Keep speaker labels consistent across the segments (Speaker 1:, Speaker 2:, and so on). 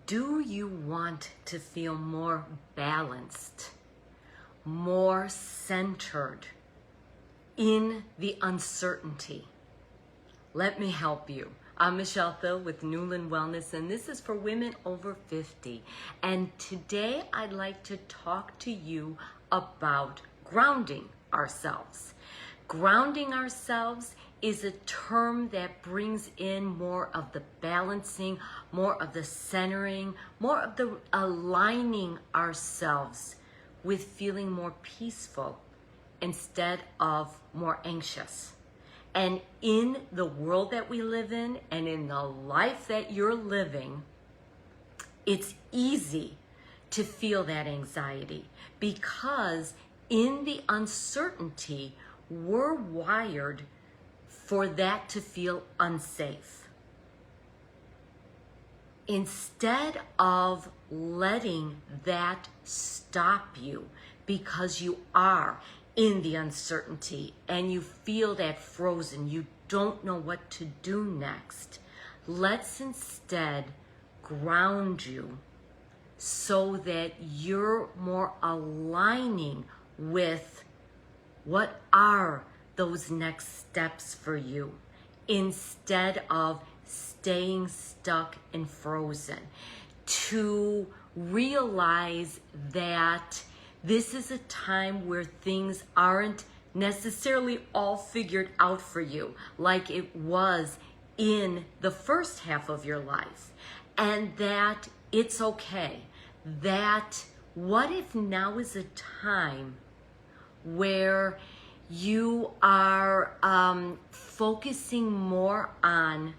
Speaker 1: Do you want to feel more balanced, more centered in the uncertainty? Let me help you. I'm Michele Thill with Newland Wellness, and this is for women over 50. And today I'd like to talk to you about grounding ourselves. Grounding ourselves is a term that brings in more of the balancing, more of the centering, more of the aligning ourselves with feeling more peaceful instead of more anxious. And in the world that we live in and in the life that you're living, it's easy to feel that anxiety because in the uncertainty, we're wired for that to feel unsafe. Instead of letting that stop you because you are in the uncertainty and you feel that frozen, you don't know what to do next, let's instead ground you so that you're more aligning with what are those next steps for you instead of staying stuck and frozen. To realize that this is a time where things aren't necessarily all figured out for you like it was in the first half of your life, and that it's okay. That what if now is a time where you are focusing more on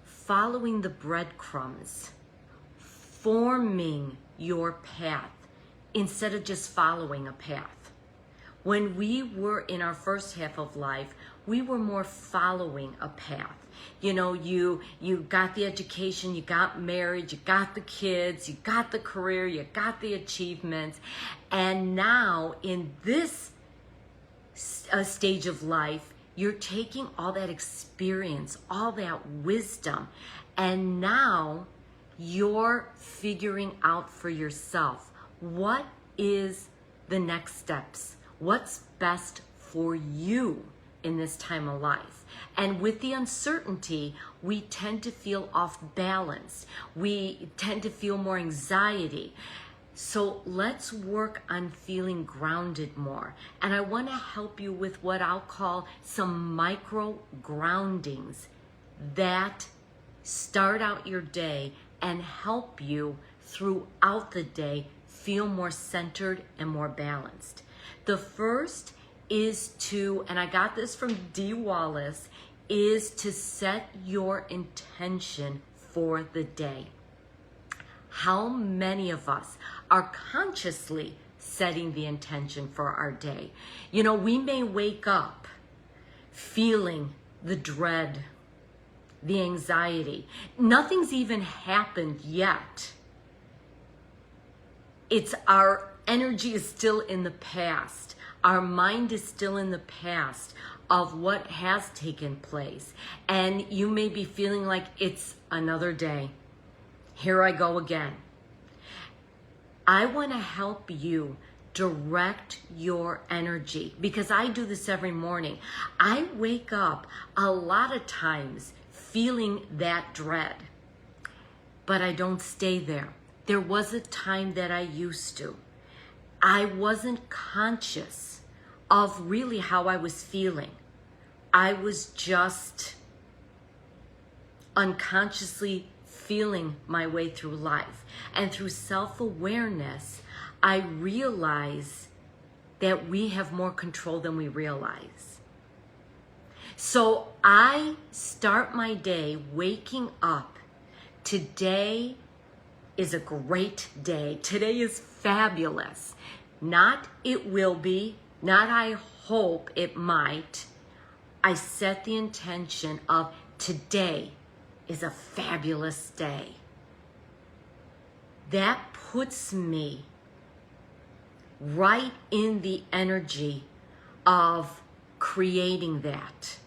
Speaker 1: following the breadcrumbs, forming your path instead of just following a path. When we were in our first half of life, we were more following a path. You know, you got the education, you got married, you got the kids, you got the career, you got the achievements, and now in this stage of life, you're taking all that experience, all that wisdom, and now you're figuring out for yourself what is the next steps, what's best for you in this time of life. And with the uncertainty, we tend to feel off balance. We tend to feel more anxiety. So let's work on feeling grounded more. And I want to help you with what I'll call some micro groundings that start out your day and help you throughout the day feel more centered and more balanced. The first is to, and I got this from Dee Wallace, is to set your intention for the day. How many of us are consciously setting the intention for our day? You know, we may wake up feeling the dread, the anxiety. Nothing's even happened yet. It's our energy is still in the past. Our mind is still in the past of what has taken place. And you may be feeling like it's another day. Here I go again. I want to help you direct your energy because I do this every morning. I wake up a lot of times feeling that dread, but I don't stay there. There was a time that I used to. I wasn't conscious of really how I was feeling. I was just unconsciously feeling my way through life. And through self-awareness, I realize that we have more control than we realize. So I start my day waking up. Today is a great day. Today is fabulous. Not it will be, not I hope it might. I set the intention of today is a fabulous day. That puts me right in the energy of creating that.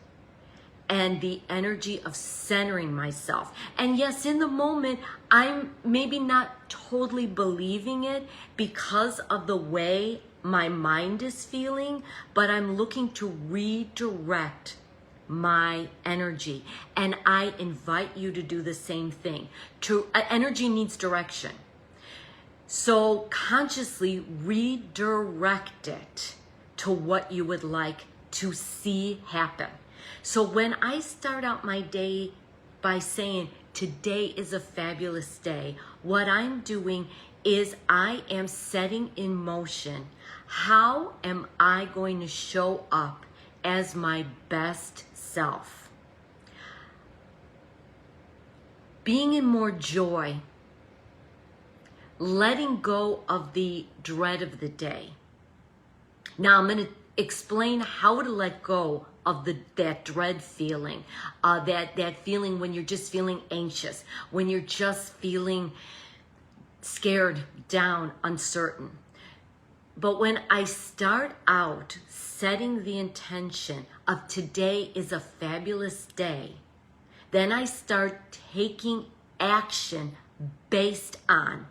Speaker 1: and the energy of centering myself. And yes, in the moment, I'm maybe not totally believing it because of the way my mind is feeling, but I'm looking to redirect my energy. And I invite you to do the same thing. Energy needs direction. So consciously redirect it to what you would like to see happen. So when I start out my day by saying, today is a fabulous day, what I'm doing is I am setting in motion, how am I going to show up as my best self? Being in more joy, letting go of the dread of the day. Now I'm going to explain how to let go of that dread feeling, that feeling when you're just feeling anxious, when you're just feeling scared, down, uncertain. But when I start out setting the intention of today is a fabulous day, then I start taking action based on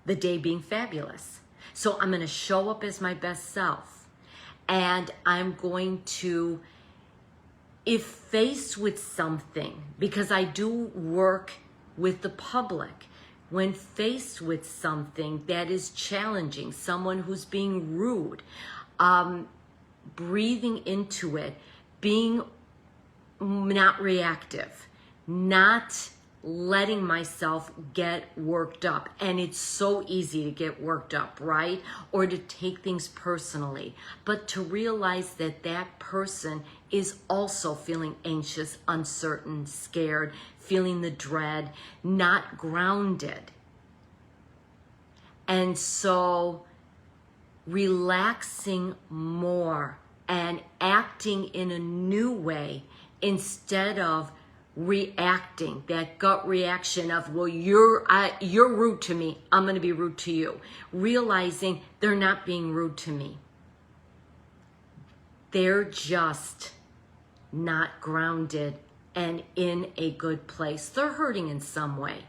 Speaker 1: the day being fabulous. So I'm going to show up as my best self. And I'm going to, if faced with something, because I do work with the public, when faced with something that is challenging, someone who's being rude, breathing into it, being not reactive, not letting myself get worked up. And it's so easy to get worked up, right? Or to take things personally. But to realize that that person is also feeling anxious, uncertain, scared, feeling the dread, not grounded. And so relaxing more and acting in a new way instead of reacting, that gut reaction of, well, you're rude to me, I'm going to be rude to you. Realizing they're not being rude to me. They're just not grounded and in a good place. They're hurting in some way.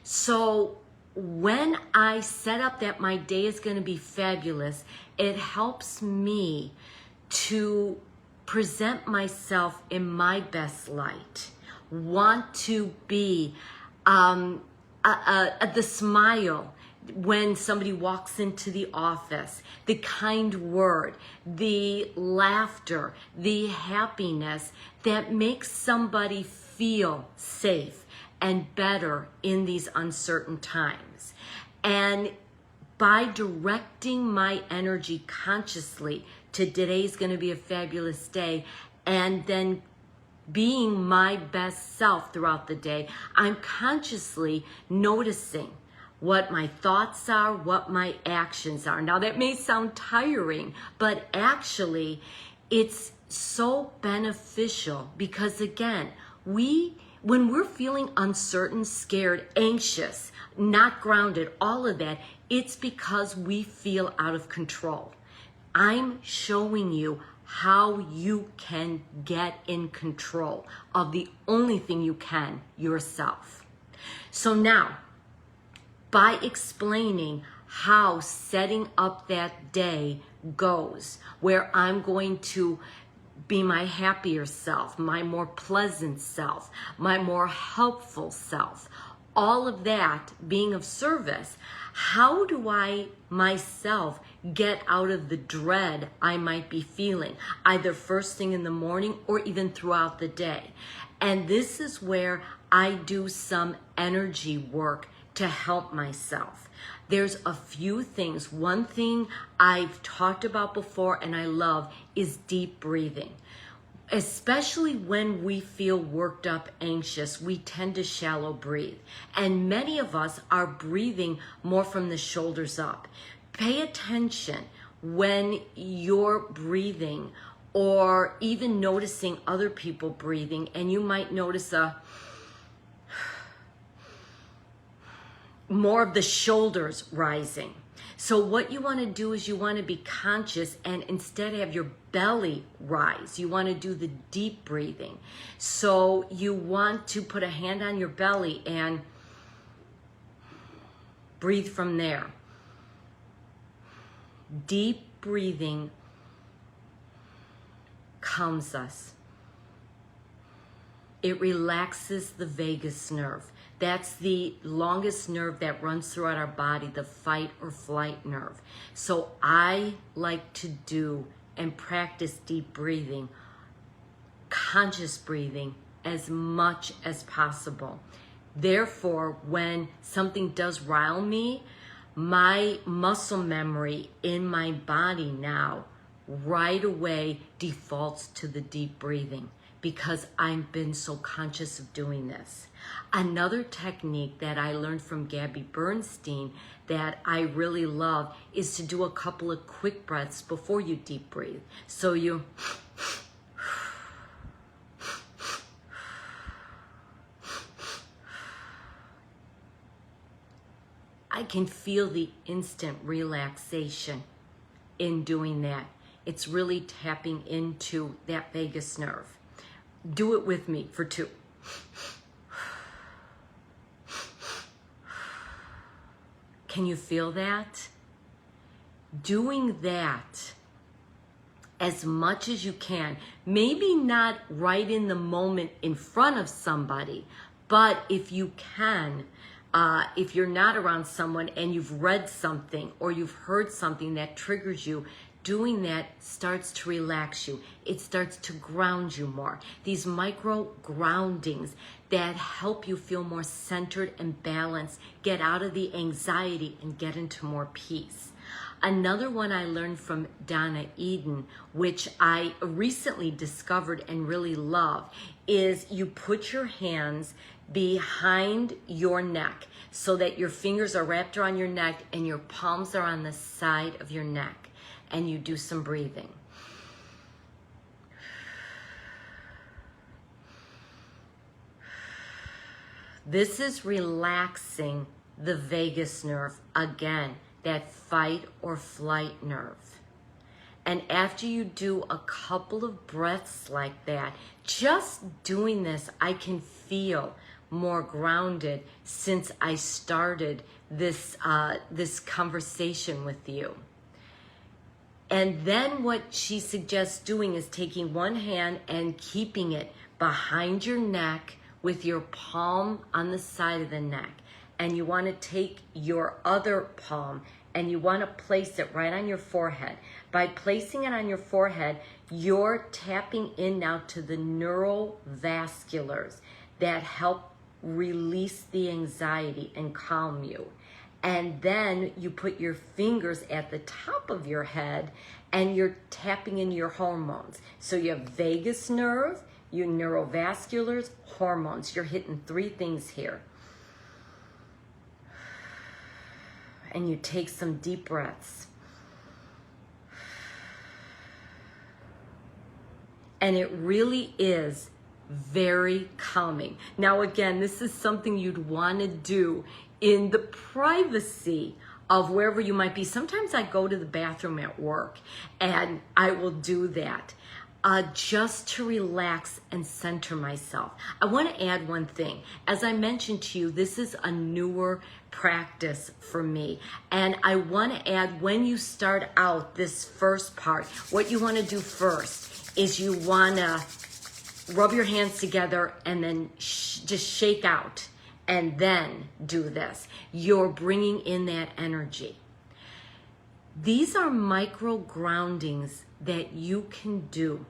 Speaker 1: So when I set up that my day is going to be fabulous, it helps me to present myself in my best light, want to be the smile when somebody walks into the office, the kind word, the laughter, the happiness that makes somebody feel safe and better in these uncertain times. And by directing my energy consciously to today's going to be a fabulous day, and then being my best self throughout the day, I'm consciously noticing what my thoughts are, what my actions are. Now that may sound tiring, but actually it's so beneficial because again, when we're feeling uncertain, scared, anxious, not grounded, all of that, it's because we feel out of control. I'm showing you how you can get in control of the only thing you can, yourself. So now, by explaining how setting up that day goes, where I'm going to be my happier self, my more pleasant self, my more helpful self, all of that being of service, how do I myself get out of the dread I might be feeling, either first thing in the morning or even throughout the day? And this is where I do some energy work to help myself. There's a few things. One thing I've talked about before and I love is deep breathing. Especially when we feel worked up, anxious, we tend to shallow breathe. And many of us are breathing more from the shoulders up. Pay attention when you're breathing or even noticing other people breathing, and you might notice more of the shoulders rising. So what you want to do is you want to be conscious and instead have your belly rise. You want to do the deep breathing. So you want to put a hand on your belly and breathe from there. Deep breathing calms us. It relaxes the vagus nerve. That's the longest nerve that runs throughout our body, the fight or flight nerve. So I like to do and practice deep breathing, conscious breathing, as much as possible. Therefore, when something does rile me, my muscle memory in my body now right away defaults to the deep breathing because I've been so conscious of doing this. Another technique that I learned from Gabby Bernstein that I really love is to do a couple of quick breaths before you deep breathe. So you I can feel the instant relaxation in doing that. It's really tapping into that vagus nerve. Do it with me for 2. Can you feel that? Doing that as much as you can. Maybe not right in the moment in front of somebody, but if you can, if you're not around someone and you've read something or you've heard something that triggers you, doing that starts to relax you. It starts to ground you more. These micro groundings that help you feel more centered and balanced, get out of the anxiety and get into more peace. Another one I learned from Donna, which I recently discovered and really love, is you put your hands behind your neck so that your fingers are wrapped around your neck and your palms are on the side of your neck, and you do some breathing. This is relaxing the vagus nerve, again, that fight or flight nerve. And after you do a couple of breaths like that, just doing this, I can feel more grounded since I started this conversation with you. And then what she suggests doing is taking one hand and keeping it behind your neck with your palm on the side of the neck. And you want to take your other palm and you want to place it right on your forehead. By placing it on your forehead, you're tapping in now to the neurovasculars that help release the anxiety and calm you. And then you put your fingers at the top of your head and you're tapping into your hormones. So you have vagus nerve, your neurovasculars, hormones. You're hitting 3 things here. And you take some deep breaths. And it really is very calming. Now again, this is something you'd want to do in the privacy of wherever you might be. Sometimes I go to the bathroom at work and I will do that just to relax and center myself. I want to add one thing. As I mentioned to you, this is a newer practice for me. And I want to add, when you start out this first part, what you want to do first is you want to rub your hands together and then just shake out. And then do this. You're bringing in that energy. These are micro groundings that you can do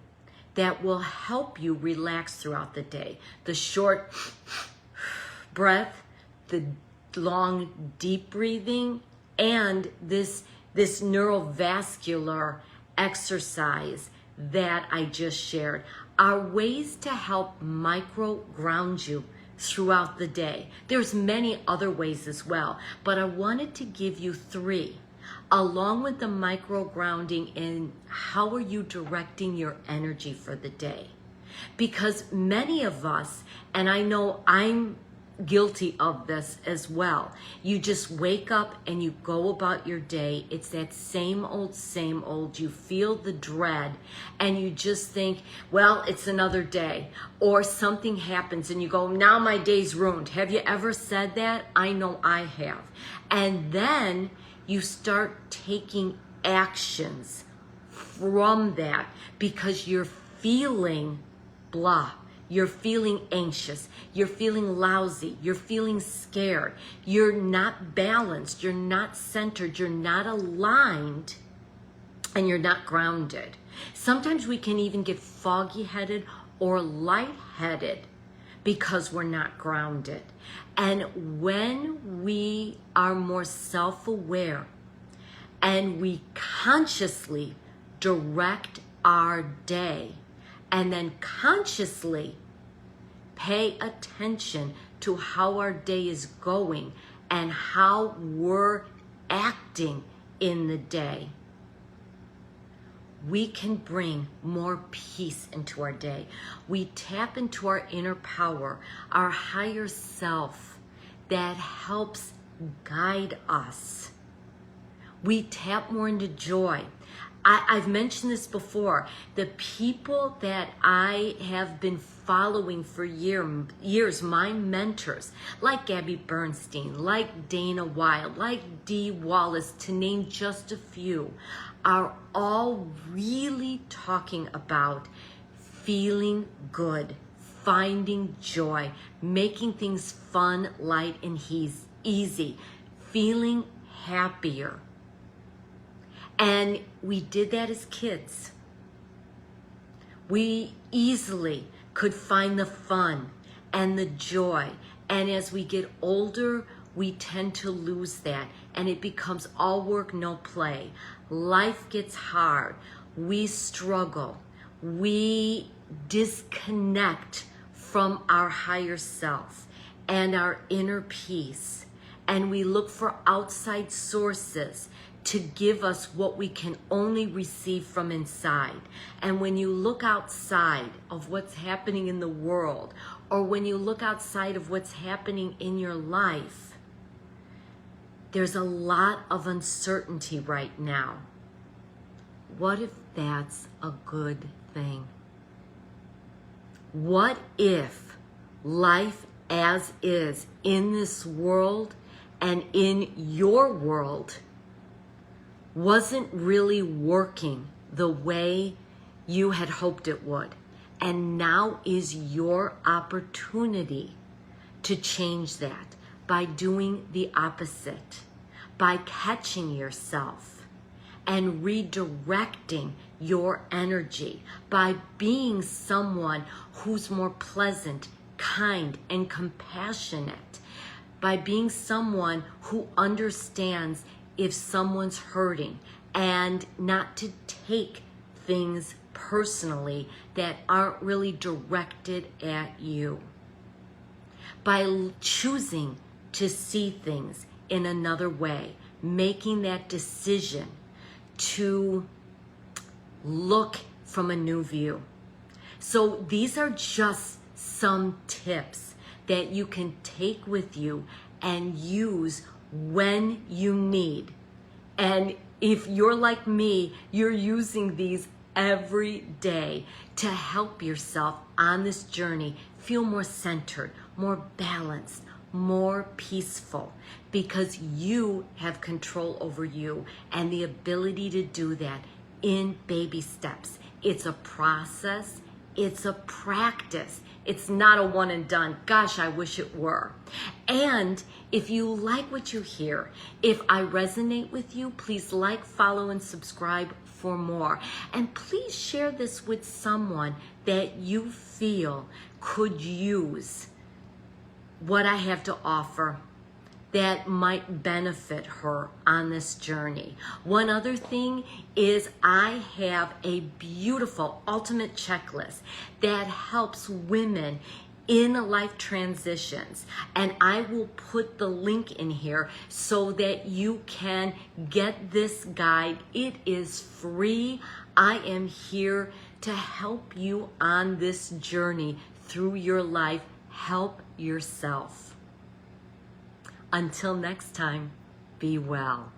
Speaker 1: that will help you relax throughout the day. The short breath, the long deep breathing, and this neurovascular exercise that I just shared are ways to help micro ground you throughout the day. There's many other ways as well, but I wanted to give you 3, along with the micro grounding in how are you directing your energy for the day. Because many of us, and I know I'm guilty of this as well. You just wake up and you go about your day. It's that same old, same old. You feel the dread and you just think, well, it's another day. Or something happens and you go, now my day's ruined. Have you ever said that? I know I have. And then you start taking actions from that because you're feeling blah. You're feeling anxious. You're feeling lousy. You're feeling scared. You're not balanced. You're not centered. You're not aligned. And you're not grounded. Sometimes we can even get foggy-headed or lightheaded because we're not grounded. And when we are more self-aware and we consciously direct our day and then consciously pay attention to how our day is going and how we're acting in the day, we can bring more peace into our day. We tap into our inner power, our higher self that helps guide us. We tap more into joy. I've mentioned this before. The people that I have been following for years, my mentors, like Gabby Bernstein, like Dana Wilde, like Dee Wallace, to name just a few, are all really talking about feeling good, finding joy, making things fun, light, and easy, feeling happier. And we did that as kids. We easily could find the fun and the joy. And as we get older, we tend to lose that. And it becomes all work, no play. Life gets hard. We struggle. We disconnect from our higher self and our inner peace. And we look for outside sources to give us what we can only receive from inside. And when you look outside of what's happening in the world, or when you look outside of what's happening in your life, there's a lot of uncertainty right now. What if that's a good thing? What if life as is in this world and in your world wasn't really working the way you had hoped it would? And now is your opportunity to change that by doing the opposite, by catching yourself and redirecting your energy, by being someone who's more pleasant, kind, and compassionate, by being someone who understands if someone's hurting and not to take things personally that aren't really directed at you. By choosing to see things in another way, making that decision to look from a new view. So these are just some tips that you can take with you and use when you need. And if you're like me, you're using these every day to help yourself on this journey feel more centered, more balanced, more peaceful, because you have control over you and the ability to do that in baby steps. It's a process. It's a practice. It's not a one and done. Gosh, I wish it were. And if you like what you hear, if I resonate with you, please like, follow, and subscribe for more. And please share this with someone that you feel could use what I have to offer, that might benefit her on this journey. One other thing is I have a beautiful ultimate checklist that helps women in life transitions, and I will put the link in here so that you can get this guide. It is free. I am here to help you on this journey through your life. Help yourself. Until next time, be well.